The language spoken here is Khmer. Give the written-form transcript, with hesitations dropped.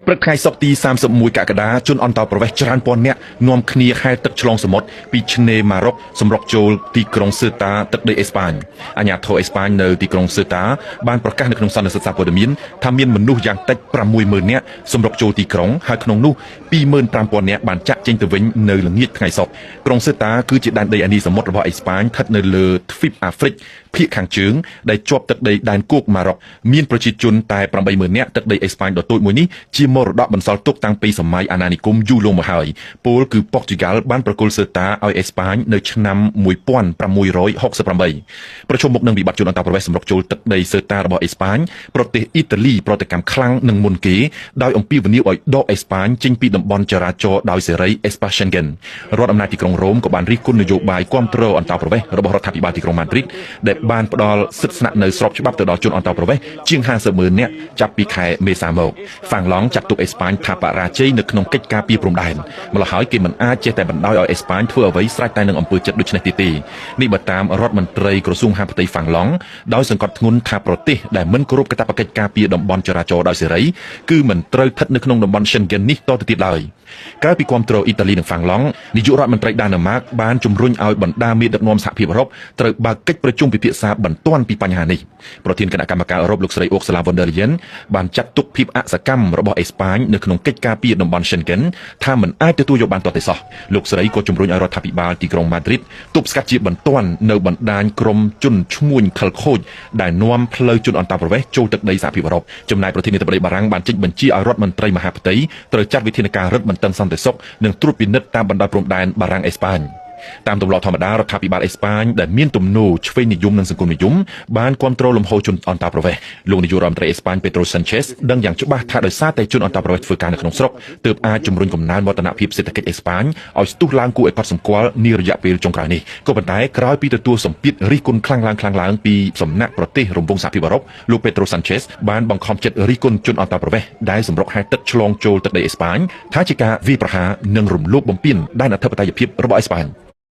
ព្រឹកថ្ងៃសុក្រទី31 កក្កដាជនអន្តរប្រវេសន៍ច្រើនពាន់នាក់នាំគ្នាហែលទឹកឆ្លងសមុទ្រពីឆ្នេរម៉ារ៉ុកសម្រុកចូលទីក្រុងស៊ើតាទឹកដីអេស្ប៉ាញអាជ្ញាធរអេស្ប៉ាញនៅទីក្រុងស៊ើតាបានប្រកាសនៅក្នុងសន្និសីទសារព័ត៌មានថាមានមនុស្សយ៉ាងតិច 60000 នាក់សម្រុកចូលទីក្រុងហើយក្នុងនោះ 25000 នាក់បានចាក់ចេញទៅវិញនៅល្ងាចថ្ងៃសុក្រក្រុងស៊ើតាគឺជាដែនដីអានីសមុទ្ររបស់អេស្ប៉ាញស្ថិតនៅលើទ្វីបអាហ្វ្រិកភាគខាងជើងដែលជាប់ទឹកដីដែនគោកម៉ារ៉ុកមានប្រជាជនតែ 80000 នាក់ទឹកដីអេស្ប៉ាញដ៏តូចមួយនេះជាមរតកបន្សល់ទុកតាំងពីសម័យអាណានិគមយូរលង់មកហើយពលគឺប៉ុកជូហ្គាល់បានប្រគល់ស៊ើតាឲ្យអេស្ប៉ាញនៅឆ្នាំ1668ប្រជុំមុខនឹងវិបត្តិជនអន្តរប្រវេសន៍សម្រុកចូលទឹកដីស៊ើតារបស់អេស្ប៉ាញប្រទេសអ៊ីតាលីប្រតិកម្មខ្លាំងនឹងមុនគេដោយអំពាវនាវឲ្យដកអេស្ប៉ាញចេញពីតំបន់ចរាចរណ៍ដោយសេរី Espace Schengen រដ្ឋអំណាចទីក្រុងរ៉ូមក៏បានរិះគន់នយោបាយគាំទ្រអន្តរប្រវេសន៍របស់រដ្ឋាភិបាលទីក្រុងម៉ាឌ្រីតដែលបានផ្ដល់សិទ្ធិស្នាក់នៅស្របច្បាប់ទៅដល់ជនអន្តរប្រវេសន៍ជាង 500,000 នាក់ចាប់ពីខែមេសាមកហ្វាំងឡង់ចាត់ទុកអេស្ប៉ាញថាបរាជ័យនៅក្នុងកិច្ចការពារព្រំដែនម្ល៉េះហើយគេមិនអាចចេះតែបណ្ដោយឲ្យអេស្ប៉ាញធ្វើអ្វីស្រេចតែនឹងអំពើចិត្តដូចនេះទេនេះបើតាមរដ្ឋមន្ត្រីក្រសួងហាផ្ទៃហ្វាំងឡង់ដោយសង្កត់ធ្ងន់ថាប្រទេសដែលមិនគោរពកាតព្វកិច្ចការពារតំបន់ចរាចរណ៍ដោយសេរីគឺមិនត្រូវស្ថិតនៅក្នុងតំបន់ Schengen នេះតទៅទៀតឡើយក្រៅពីគាំទ្រអ៊ីតាលីនិងហ្វាំងឡង់នាយករដ្ឋមន្ត្រីដាណឺម៉ាកបានជំរុញឲ្យបណ្ដាមេដឹកនាំសហភាពអឺរ៉ុបត្រូវបើកកិច្ចប្រជុំពិភាក្សាបន្ទាន់ពីបញ្ហានេះប្រធានគណៈកម្មការអឺរ៉ុបលោកស្រីអុកសាឡាវ៉ុនដឺរឡែនបានចាត់ទុកភាពអសកម្មរបស់អេស្ប៉ាញនៅក្នុងកិច្ចការពារតំបន់ Schengen ថាមិនអាចទទួលយកបានទាល់តែសោះលោកស្រីក៏ជំរុញឲ្យរដ្ឋាភិបាលទីក្រុងម៉ាឌ្រីតទប់ស្កាត់ជាបន្ទាន់នៅបណ្ដាញក្រុមជនឈ្មួញខិលខូចដែលនាំផ្លូវជនអន្តរប្រវេសន៍ចូលទឹកដីសហភាពអឺរ៉ុបចំណែកប្រធានាធិបតីបារាំងបានចេញបញ្ជាឲ្យរដ្ឋមន្ត្រីមហាផ្ទៃត្រូវចាត់វិធានការរឹតបន្តឹងសន្តិសុខនិងត្រួតពិនិត្យតាមបណ្ដោយព្រំដែនបារាំងអេស្ប៉ាញតាមទម្លាប់ធម្មតារដ្ឋាភិបាលអេស្ប៉ាញដែលមានទំនោរឆ្វេងនិយមនិងសង្គមនិយមបានគ្រប់គ្រងលំហូរជនអន្តរប្រវេសន៍លោកនាយករដ្ឋមន្ត្រីអេស្ប៉ាញពេត្រូសាន់ឆេសដឹងយ៉ាងច្បាស់ថាដោយសារតែជនអន្តរប្រវេសន៍ធ្វើការនៅក្នុងស្រុកទើបអាចជំរុញកំណើនវឌ្ឍនភាពសេដ្ឋកិច្ចអេស្ប៉ាញឲ្យស្ទុះឡើងគួរឲ្យកត់សម្គាល់នារយៈពេលចុងក្រោយនេះក៏ប៉ុន្តែក្រោយពីទទួលសម្ពាធរិះគន់ខ្លាំងឡើងពីសំណាក់ប្រទេសរំពងសហភាពអឺរ៉ុបលោកពេត្រូសាន់ឆេសបានបង្ខំចិត្តរិះគន់ជនអន្តរប្រវេសន៍ដែលសម្រុកហែលទឹកឆ្លងចូលទឹកដីអេស្ប៉ាញថាជាការវាយប្រហារនិងរំលោភបំពានដែនអធិបតេយ្យភាពរបស់អេស្ប៉ាញ